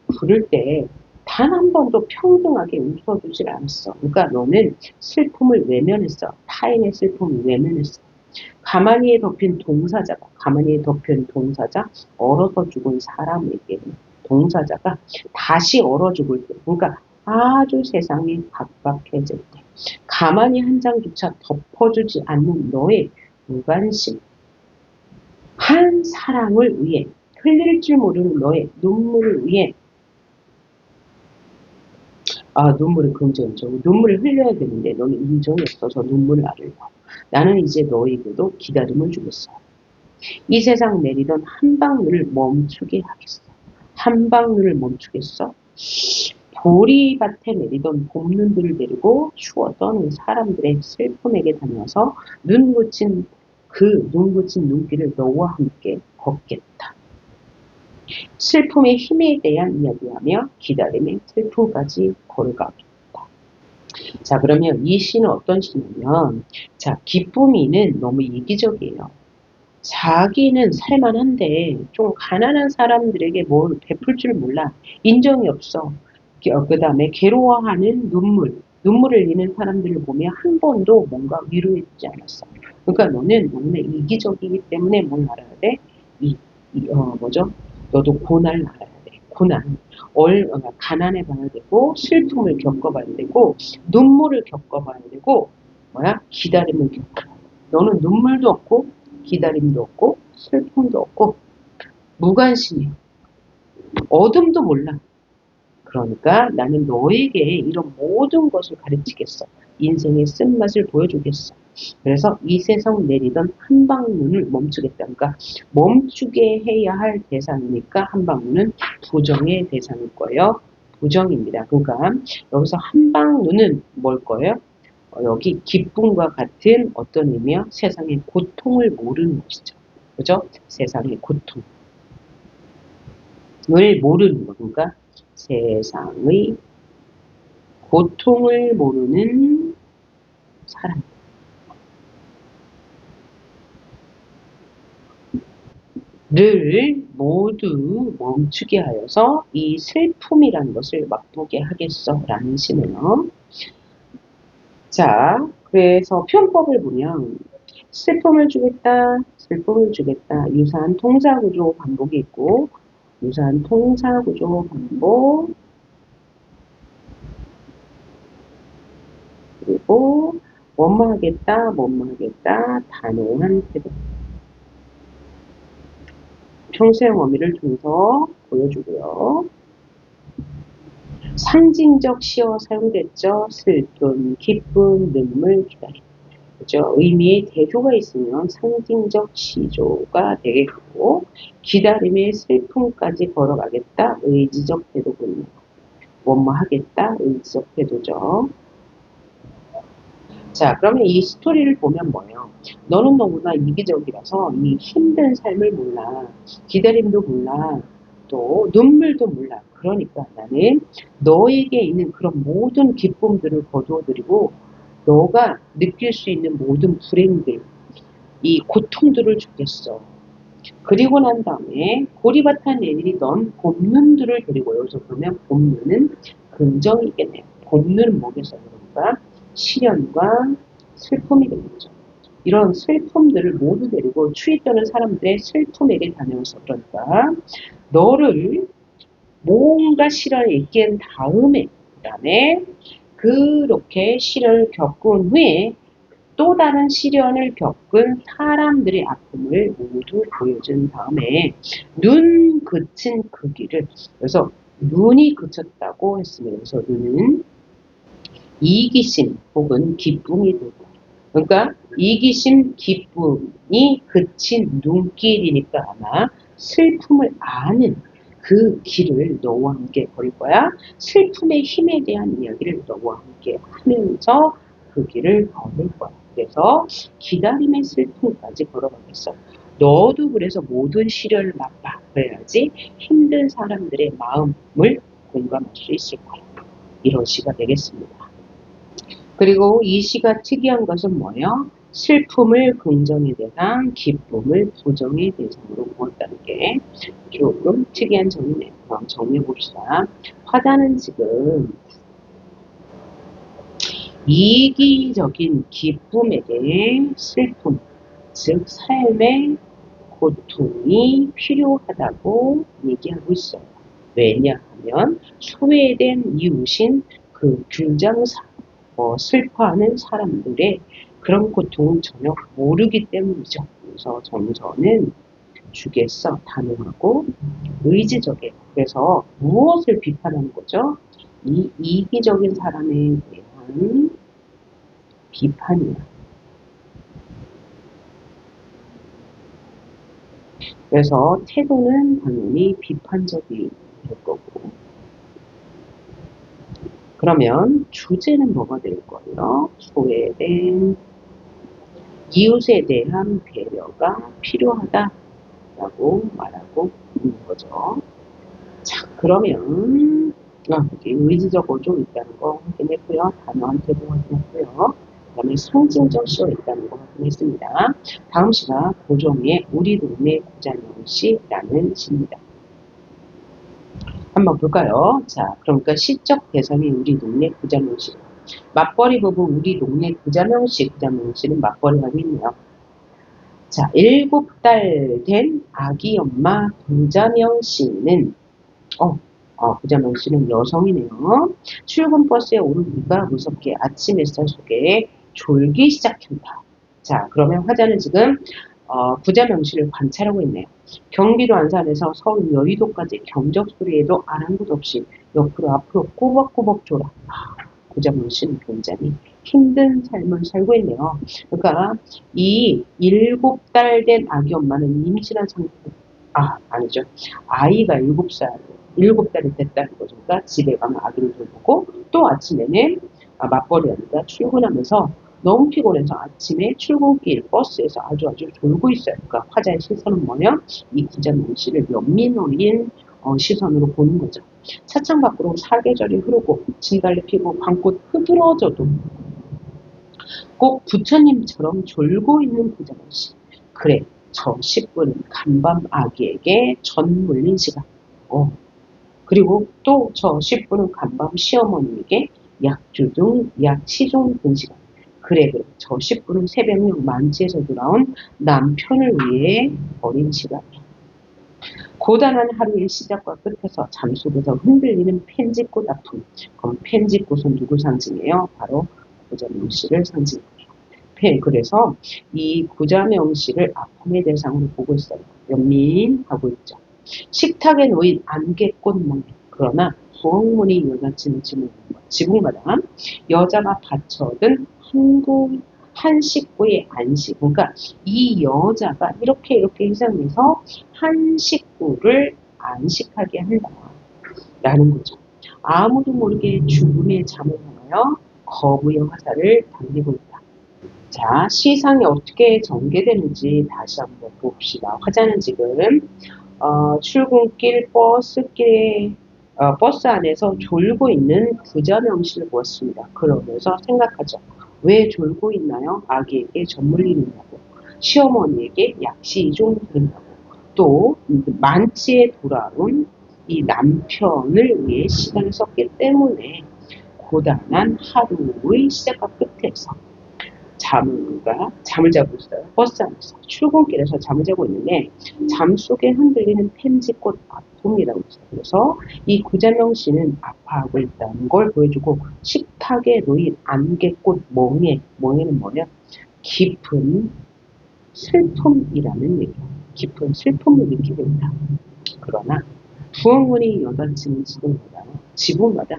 부를 때 단 한 번도 평등하게 웃어주질 않았어. 그러니까 너는 슬픔을 외면했어. 타인의 슬픔을 외면했어. 가만히 덮인 동사자, 얼어서 죽은 사람에게 동사자가 다시 얼어 죽을 때, 그러니까 아주 세상이 각박해질 때, 가만히 한 장조차 덮어주지 않는 너의 무관심, 한 사랑을 위해, 흘릴 줄 모르는 너의 눈물을 위해, 눈물을 긍정적으로, 눈물을 흘려야 되는데 너는 인정이 없어서 눈물을 앓으려고. 나는 이제 너에게도 기다림을 주겠어. 이 세상 내리던 한 방울을 멈추게 하겠어. 한 방울을 멈추겠어? 보리밭에 내리던 봄눈들을 내리고 추워 떠는 사람들의 슬픔에게 다녀와서 눈 붙인 눈길을 너와 함께 걷겠다. 슬픔의 힘에 대한 이야기하며 기다림의 슬픔까지 걸어가겠다. 자, 그러면 이 시는 어떤 시냐면, 자, 기쁨이는 너무 이기적이에요. 자기는 살만한데 좀 가난한 사람들에게 뭘 베풀 줄 몰라. 인정이 없어. 그 다음에 괴로워하는 눈물을 흘리는 사람들을 보면 한 번도 뭔가 위로해주지 않았어. 그러니까 너는 너무나 이기적이기 때문에 뭘 알아야 돼? 뭐죠? 너도 고난을 알아야 돼. 고난. 가난해 봐야 되고, 슬픔을 겪어봐야 되고, 눈물을 겪어봐야 되고, 기다림을 겪어봐야 돼. 너는 눈물도 없고, 기다림도 없고, 슬픔도 없고, 무관심이야. 어둠도 몰라. 그러니까 나는 너에게 이런 모든 것을 가르치겠어. 인생의 쓴맛을 보여주겠어. 그래서 이 세상 내리던 한 방문을 멈추겠다. 그러니까 멈추게 해야 할 대상이니까 한 방문은 부정의 대상일 거예요. 부정입니다. 그러니까 여기서 한 방문은 뭘 거예요? 여기 기쁨과 같은 어떤 의미야? 세상의 고통을 모르는 것이죠. 그죠? 세상의 고통을 모르는 거. 그러니까 세상의 고통을 모르는 사람을 모두 멈추게 하여서 이 슬픔이라는 것을 맛보게 하겠어 라는 시네요. 자, 그래서 표현법을 보면 슬픔을 주겠다, 슬픔을 주겠다, 유사한 통사구조 반복이 있고 유사한 통사구조 반복, 그리고 원망하겠다, 단호한 태도. 평소형 어미를 통해서 보여주고요. 상징적 시어 사용됐죠. 슬픔, 기쁨, 눈물, 기다림. 그죠? 의미의 대조가 있으면 상징적 시조가 되겠고, 기다림의 슬픔까지 걸어가겠다. 의지적 태도군요. 원망하겠다. 의지적 태도죠. 자, 그러면 이 스토리를 보면 뭐예요? 너는 너무나 이기적이라서 이 힘든 삶을 몰라. 기다림도 몰라. 또 눈물도 몰라. 그러니까 나는 너에게 있는 그런 모든 기쁨들을 거두어드리고 너가 느낄 수 있는 모든 불행들, 이 고통들을 주겠어. 그리고 난 다음에 고리밭에 내리던 봄눈들을 데리고 여기서 보면 봄눈은 긍정이겠네요. 봄눈은 뭐겠어요? 그러니까 시련과 슬픔이 되겠죠. 이런 슬픔들을 모두 데리고 추위 떠는 사람들의 슬픔에게 다녀와서 그러니까 너를 뭔가 시련에 이긴 다음에 그다음에 그렇게 시련을 겪은 후에 또 다른 시련을 겪은 사람들의 아픔을 모두 보여준 다음에 눈 그친 그 길을 그래서 눈이 그쳤다고 했으면 그래서 눈은 이기심 혹은 기쁨이 되고 그러니까 이기심 기쁨이 그친 눈길이니까 아마 슬픔을 아는 그 길을 너와 함께 걸 거야. 슬픔의 힘에 대한 이야기를 너와 함께 하면서 그 길을 걸을 거야. 그래서 기다림의 슬픔까지 걸어가겠어. 너도 그래서 모든 시련을 맛봐. 그래야지 힘든 사람들의 마음을 공감할 수 있을 거야. 이런 시가 되겠습니다. 그리고 이 시가 특이한 것은 뭐예요? 슬픔을 긍정의 대상, 기쁨을 부정의 대상으로 보았다는 게 조금 특이한 점이네요. 그럼 정리해 봅시다. 화자는 지금 이기적인 기쁨에게 슬픔, 즉 삶의 고통이 필요하다고 얘기하고 있어요. 왜냐하면 소외된 이웃인 그 귤장사, 슬퍼하는 사람들의 그런 고통은 전혀 모르기 때문이죠. 그래서 정서는 주겠어 단호하고 의지적이에요. 그래서 무엇을 비판하는 거죠? 이 이기적인 사람에 대한 비판이야. 그래서 태도는 당연히 비판적일 거고. 그러면 주제는 뭐가 될 거예요? 소외된 이웃에 대한 배려가 필요하다라고 말하고 있는 거죠. 자, 그러면 여기 의지적으로 좀 있다는 거 확인했고요. 단어한 태도 확인했고요. 그 다음에 상징적 시가 있다는 거 확인했습니다. 다음 시가 고종의 우리 동네 구자명시라는 시입니다. 한번 볼까요? 자, 그러니까 시적 대상이 우리 동네 구자명시. 맞벌이 부부 우리 동네 구자명시, 구자명시는 맞벌이라고 있네요. 자, 7달 된 아기 엄마 구자명시는 구자명시는 여성이네요. 출근 버스에 오른 이가 무섭게 아침 햇살 속에 졸기 시작한다. 자, 그러면 화자는 지금 구자명시를 관찰하고 있네요. 경기도 안산에서 서울 여의도까지 경적 소리에도 아랑곳 없이 옆으로 앞으로 꼬박꼬박 졸아. 구자명시는 굉장히 힘든 삶을 살고 있네요. 그러니까 이 7달 된 아기 엄마는 임신한 상태, 아니죠. 아이가 7달이 됐다는 거죠. 그러니까 집에 가면 아기를 돌보고 또 아침에는 맞벌이 하니까 출근하면서 너무 피곤해서 아침에 출근길 버스에서 아주 졸고 있어요. 그러니까 화자의 시선은 뭐냐? 이 구자명시를 연민어린 시선으로 보는 거죠. 차창 밖으로 사계절이 흐르고 진달래 피고 방꽃 흐드러져도 꼭 부처님처럼 졸고 있는 구자명시. 그래, 저 10분은 간밤 아기에게 전 물린 시간. 그리고 또 저 10분은 간밤 시어머니에게 약주 등 약시종 든 시간. 그래, 저 10분은 새벽녘 만지에서 돌아온 남편을 위해 버린 시간이야. 고단한 하루의 시작과 끝에서 잠속에서 흔들리는 편지꽃 아픔. 그럼 편지꽃은 누굴 상징해요? 바로 구자명시를 상징해요. 그래서 이 구자명시를 아픔의 대상으로 보고 있어요. 연민하고 있죠. 식탁에 놓인 안개꽃 몽. 그러나 부엌문이 여자친을 지붕마다 여자가 받쳐든 한 식구의 안식. 그러니까 이 여자가 이렇게 희생해서 한 식구를 안식하게 한다라는 거죠. 아무도 모르게 죽음의 잠을 향하여 거부의 화살을 당기고 있다. 자, 시상이 어떻게 전개되는지 다시 한번 봅시다. 화자는 지금 출근길 버스 안에서 졸고 있는 구자명시를 보았습니다. 그러면서 생각하죠. 왜 졸고 있나요? 아기에게 전물리느냐고, 시어머니에게 약시이종 들은다고, 또 만취에 돌아온 이 남편을 위해 시간을 썼기 때문에 고단한 하루의 시작과 끝에서 잠을 자고 있어요. 버스 안에서 출근길에서 잠을 자고 있는데 잠 속에 흔들리는 펜지꽃 아픔이라고 있어요. 그래서 이 구자명시는 아파하고 있다는 걸 보여주고 식탁에 놓인 안개꽃 멍에는 뭐냐? 깊은 슬픔이라는 얘기예요. 깊은 슬픔을 느끼고 있다. 그러나 부엌문이 여닫히는 지붕마다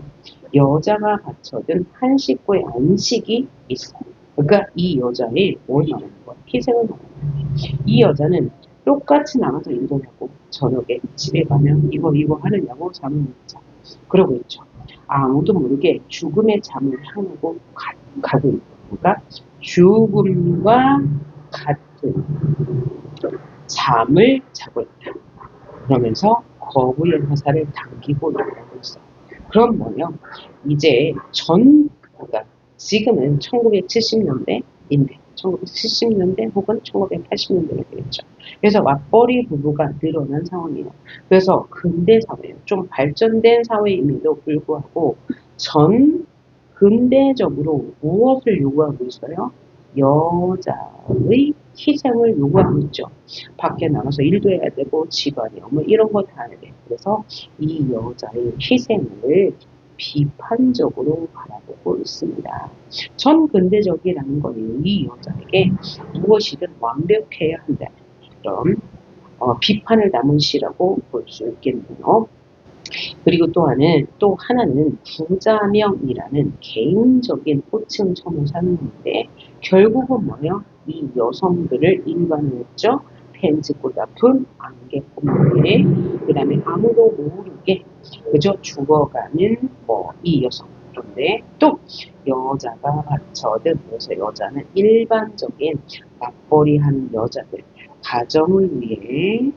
여자가 받쳐든 한 식구의 안식이 있어요. 그러니까 이 여자의 뭘 말하는 거야? 희생을 말하는 거야. 이 여자는 똑같이 나가서 일을 하고 저녁에 집에 가면 이거 하느냐고 잠을 못 자. 그러고 있죠. 아무도 모르게 죽음의 잠을 향하고 가고 있고. 그러니까 죽음과 같은 잠을 자고 있다. 그러면서 거부의 화살을 당기고 있다고 있어. 그럼 뭐요? 이제 그러니까 지금은 1970년대인데 1970년대 혹은 1980년대가 되겠죠. 그래서 맞벌이 부부가 늘어난 상황이에요. 그래서 근대 사회, 좀 발전된 사회임에도 불구하고 전 근대적으로 무엇을 요구하고 있어요? 여자의 희생을 요구하고 있죠. 밖에 나가서 일도 해야 되고 집안이요 뭐 이런 거 다 해야 돼. 그래서 이 여자의 희생을 비판적으로 바라보고 있습니다. 전 근대적이라는 거는 이 여자에게 무엇이든 완벽해야 한다. 그런 비판을 담은 시라고 볼 수 있겠네요. 그리고 또 하나는 부자명이라는 개인적인 호칭 첨사인데 결국은 뭐예요? 이 여성들을 일반화했죠. 팬츠 꼬다품, 안개 꼽는 그 다음에 아무도 모르게 그저 죽어가는 이 여성. 그런데 또 여자가 받쳐든 그래서 여자는 일반적인 맞벌이하는 여자들 가정을 위해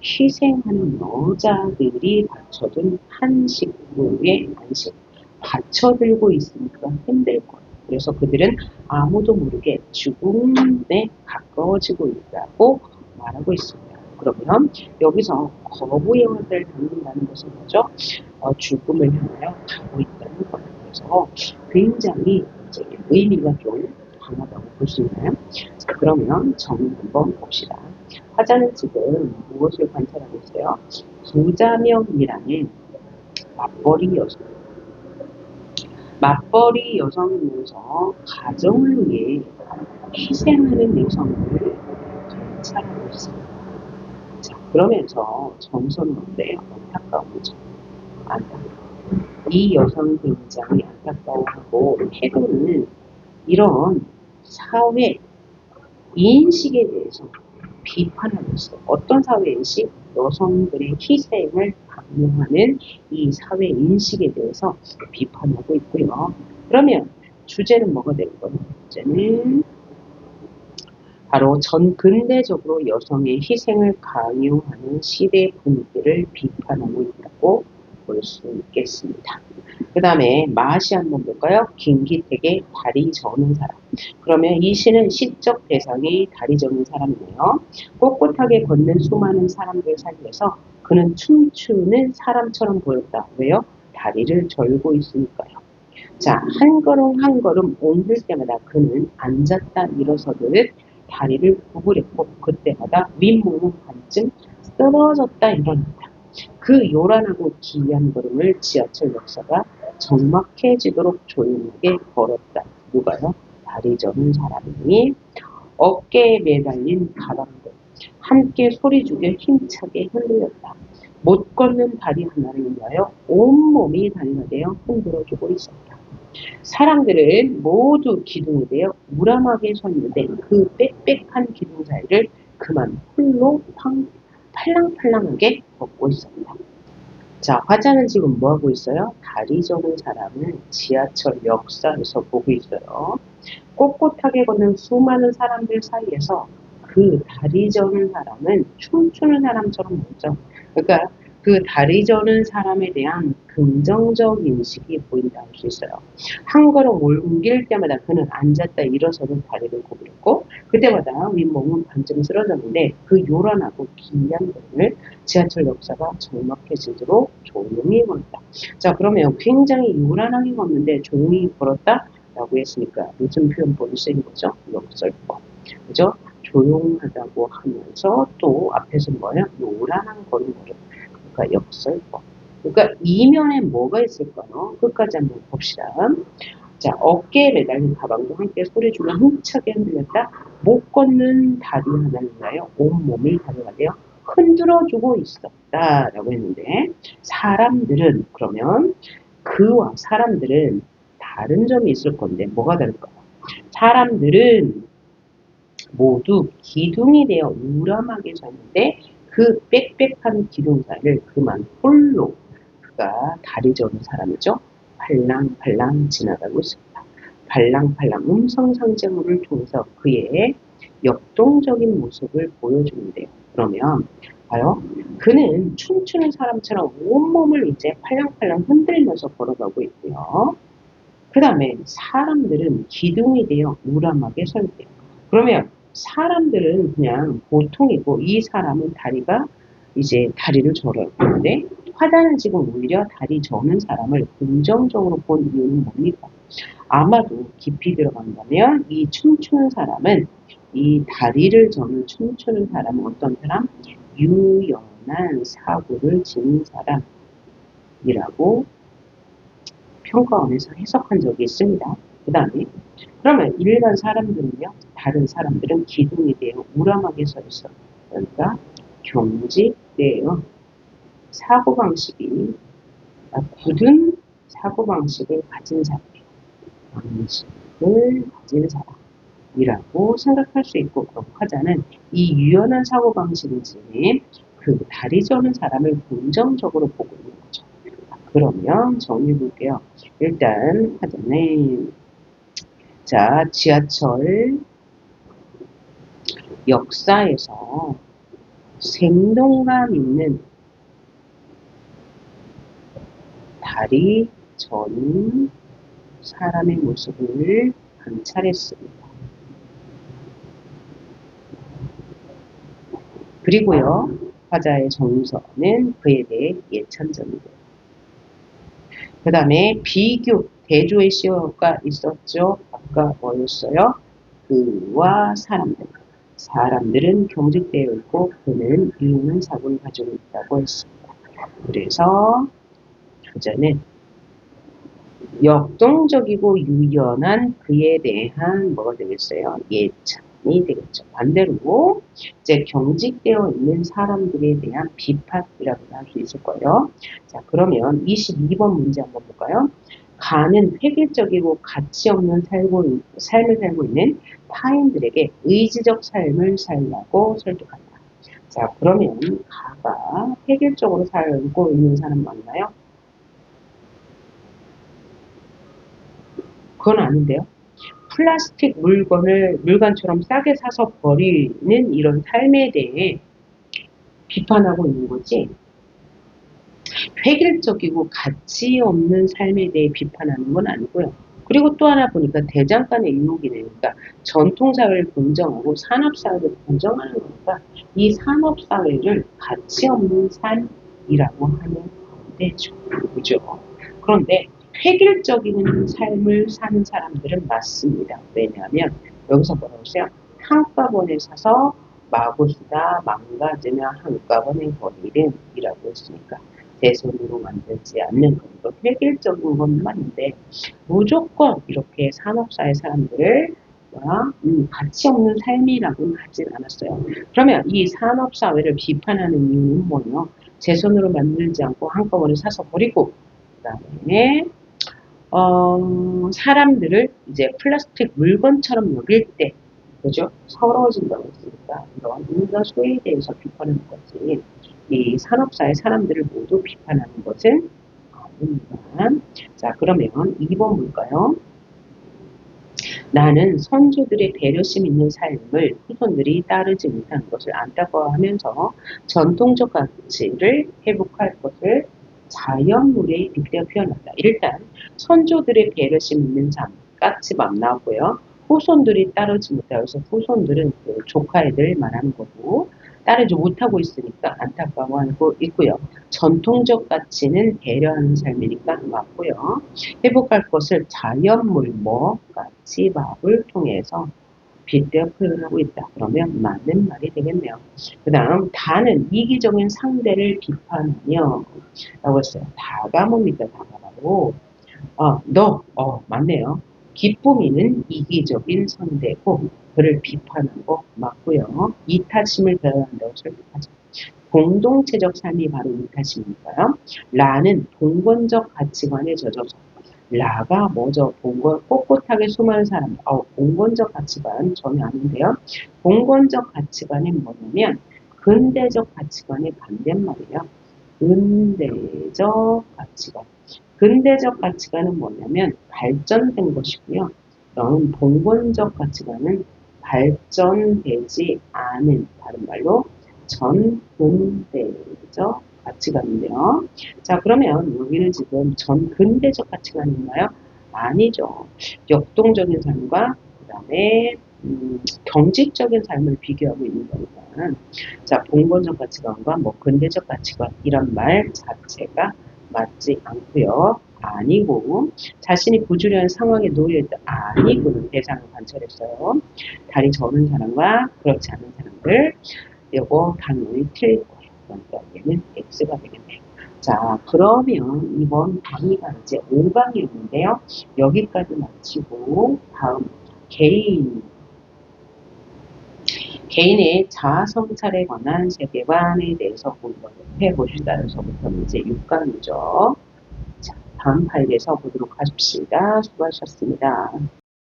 희생하는 여자들이 받쳐둔 한 식구의 안식 받쳐들고 있으니까 힘들 거예요. 그래서 그들은 아무도 모르게 죽음에 가까워지고 있다고 말하고 있습니다. 그러면 여기서 거부의 화살을 당긴다는 것은 뭐죠? 죽음을 향하여 가고 있다는 거예요. 그래서 굉장히 이제 의미가 좀 강하다고 볼 수 있나요? 자, 그러면 정의 한번 봅시다. 화자는 지금 무엇을 관찰하고 있어요? 부자명이라는 맞벌이 여성. 맞벌이 여성이면서 가정을 위해 희생하는 여성을 관찰하고 있습니다. 자, 그러면서 정서는 어때요? 안타까움이죠. 이 여성이 굉장히 안타까워하고 태도는 이런 사회 인식에 대해서 비판하고 있어요. 어떤 사회 인식? 여성들의 희생을 강요하는 이 사회 인식에 대해서 비판하고 있고요. 그러면 주제는 뭐가 될까요? 주제는 바로 전 근대적으로 여성의 희생을 강요하는 시대 분위기를 비판하고 있다고 볼 수 있겠습니다. 그 다음에 마시 한번 볼까요? 김기택의 다리 저는 사람. 그러면 이 시는 시적 대상이 다리 저는 사람이네요. 꼿꼿하게 걷는 수많은 사람들 사이에서 그는 춤추는 사람처럼 보였다. 왜요? 다리를 절고 있으니까요. 자, 한 걸음 한 걸음 옮길 때마다 그는 앉았다 일어서듯 다리를 구부렸고 그때마다 윗몸은 반쯤 쓰러졌다 일어났다. 그 요란하고 기이한 걸음을 지하철 역사가 적막해지도록 조용하게 걸었다. 누가요? 다리 저는 사람이 어깨에 매달린 가방들 함께 소리주게 힘차게 흔들렸다. 못 걷는 다리 하나를 위하여 온몸이 달려대어 흔들어주고 있었다. 사람들은 모두 기둥이 되어 무람하게 서 있는데 그 빽빽한 기둥 사이를 그만 홀로 팔랑팔랑하게 걷고 있었다. 자, 화자는 지금 뭐하고 있어요? 다리 저는 사람을 지하철 역사에서 보고 있어요. 꼿꼿하게 걷는 수많은 사람들 사이에서 그 다리 저는 사람은 춤추는 사람처럼 보이죠. 그러니까 그 다리 저는 사람에 대한 긍정적 인식이 보인다 할 수 있어요. 한 걸음 옮길 때마다 그는 앉았다 일어서는 다리를 구부렸고 그때마다 윗몸은 반쯤 쓰러졌는데 그 요란하고 기이한 걸음을 지하철 역사가 적막해지도록 조용히 걸었다. 자, 그러면 굉장히 요란하게 걷는데 조용히 걸었다? 라고 했으니까 무슨 표현 보일 수 있는 거죠? 역설법. 그죠? 조용하다고 하면서 또 앞에서 뭐예요? 요란한 걸음. 그러니까 역설법. 그러니까 이면에 뭐가 있을까요? 끝까지 한번 봅시다. 자, 어깨에 매달린 가방도 함께 소리주며 힘차게 흔들렸다. 못 걷는 다리 하나인가요? 온몸이 달려가대요. 흔들어주고 있었다. 라고 했는데 사람들은 그러면 그와 사람들은 다른 점이 있을 건데 뭐가 다를까요? 사람들은 모두 기둥이 되어 우람하게 섰는데 그 빽빽한 기둥 사이를 그만 홀로 그가 다리 저는 사람이죠. 팔랑팔랑 지나가고 있습니다. 팔랑팔랑 음성 상징어를 통해서 그의 역동적인 모습을 보여주는데요. 그러면 봐요. 그는 춤추는 사람처럼 온몸을 이제 팔랑팔랑 흔들면서 걸어가고 있고요. 그 다음에 사람들은 기둥이 되어 무람하게 서 있대요. 그러면 사람들은 그냥 보통이고 이 사람은 다리가 이제 다리를 저어요. 그런데 화자는 지금 오히려 다리 저는 사람을 긍정적으로 본 이유는 뭡니까? 아마도 깊이 들어간다면 이 춤추는 사람은 이 다리를 저는 춤추는 사람은 어떤 사람? 유연한 사고를 지닌 사람이라고 평가원에서 해석한 적이 있습니다. 그 다음에 그러면 일반 사람들은요, 다른 사람들은 기둥이 되어 우람하게 서 있어. 그러니까 경직되어 사고방식이 굳은 사고방식을 가진 사람이라고 생각할 수 있고, 그럼 화자는 이 유연한 사고방식이지 그 다리 저는 사람을 긍정적으로 보고 있는 거죠. 그러면 정리해 볼게요. 일단 화자는 자, 지하철 역사에서 생동감 있는 다리 저는 사람의 모습을 관찰했습니다. 그리고요, 화자의 정서는 그에 대해 예찬점이고, 그 다음에 비교, 대조의 시어가 있었죠. 아까 뭐였어요? 그와 사람들. 사람들은 경직되어 있고 그는 유능한 사고를 가지고 있다고 했습니다. 그래서 화자는 역동적이고 유연한 그에 대한 뭐가 되겠어요? 예찬이 되겠죠. 반대로 이제 경직되어 있는 사람들에 대한 비판이라고 할 수 있을 거예요. 자, 그러면 22번 문제 한번 볼까요? 가는 획일적이고 가치 없는 삶을 살고 있는 타인들에게 의지적 삶을 살라고 설득한다. 자, 그러면 가가 획일적으로 살고 있는 사람 맞나요? 그건 아닌데요. 플라스틱 물건을 물건처럼 싸게 사서 버리는 이런 삶에 대해 비판하고 있는 거지. 획일적이고 가치 없는 삶에 대해 비판하는 건 아니고요. 그리고 또 하나 보니까 대장간의 유혹이네요. 그러니까 전통사회를 긍정하고 산업사회를 긍정하는 거니까 이 산업사회를 가치 없는 삶이라고 하는 건데죠. 그죠? 그런데 획일적인 삶을 사는 사람들은 맞습니다. 왜냐하면 여기서 뭐라고 했어요? 한꺼번에 사서 마구 쓰다 망가지며 한꺼번에 버리는 이라고 했으니까 제 손으로 만들지 않는 것도 획일적인 것만인데 무조건 이렇게 산업사회 사람들을 가치 없는 삶이라고는 하진 않았어요. 그러면 이 산업사회를 비판하는 이유는 뭐예요? 제 손으로 만들지 않고 한꺼번에 사서 버리고 그 다음에 사람들을 이제 플라스틱 물건처럼 여길 때 그죠? 서러워진다고 했으니까 이런 인간 소외에 대해서 비판하는 거지. 이 산업사의 사람들을 모두 비판하는 것은 아닙니다. 자, 그러면 2번 볼까요? 나는 선조들의 배려심 있는 삶을 후손들이 따르지 못하는 것을 안타까워하면서 전통적 가치를 회복할 것을 자연물에 빗대어 표현한다. 일단 선조들의 배려심 있는 삶, 까치밥 나오고요. 후손들이 따르지 못하여서 후손들은 그 조카 애들 말하는 거고 따르지 못하고 있으니까 안타까워하고 있고요. 전통적 가치는 배려하는 삶이니까 맞고요. 회복할 것을 자연물, 까치밥을 통해서 빗대어 표현하고 있다. 그러면 맞는 말이 되겠네요. 그 다음 다는 이기적인 상대를 비판하며 라고 했어요. 다가 뭡니까? 다가 바로 맞네요. 기쁨이는 이기적인 상대고 그를 비판하고 맞고요. 이타심을 배워한다고 설득하죠. 공동체적 삶이 바로 이타심이니까요. 라는 봉건적 가치관에 젖어서 라가 뭐죠? 꼿꼿하게 수많은 사람. 봉건적 가치관 전혀 아닌데요. 봉건적 가치관은 뭐냐면 근대적 가치관의 반대말이에요. 근대적 가치관. 근대적 가치관은 뭐냐면 발전된 것이고요. 그럼 봉건적 가치관은 발전되지 않은, 다른 말로 전근대적 가치관인데요. 자, 그러면 여기는 지금 전근대적 가치관인가요? 아니죠. 역동적인 삶과 그 다음에 경직적인 삶을 비교하고 있는 거니까. 자, 봉건적 가치관과 뭐 근대적 가치관 이런 말 자체가 맞지 않고요. 아니고 자신이 부주의한 상황에 놓여 있다. 아니고는 대상을 관찰했어요. 다리 저는 사람과 그렇지 않은 사람들 요거 당연히 틀릴 거예요. 그러니까 얘는 X가 되겠네요. 자, 그러면 이번 강의가 이제 5강이었는데요. 여기까지 마치고 다음 개인의 자아 성찰에 관한 세계관에 대해서 공부를 해보시다. 그래서부터는 이제 6강이죠. 자, 다음 파일에서 보도록 하십시다. 수고하셨습니다.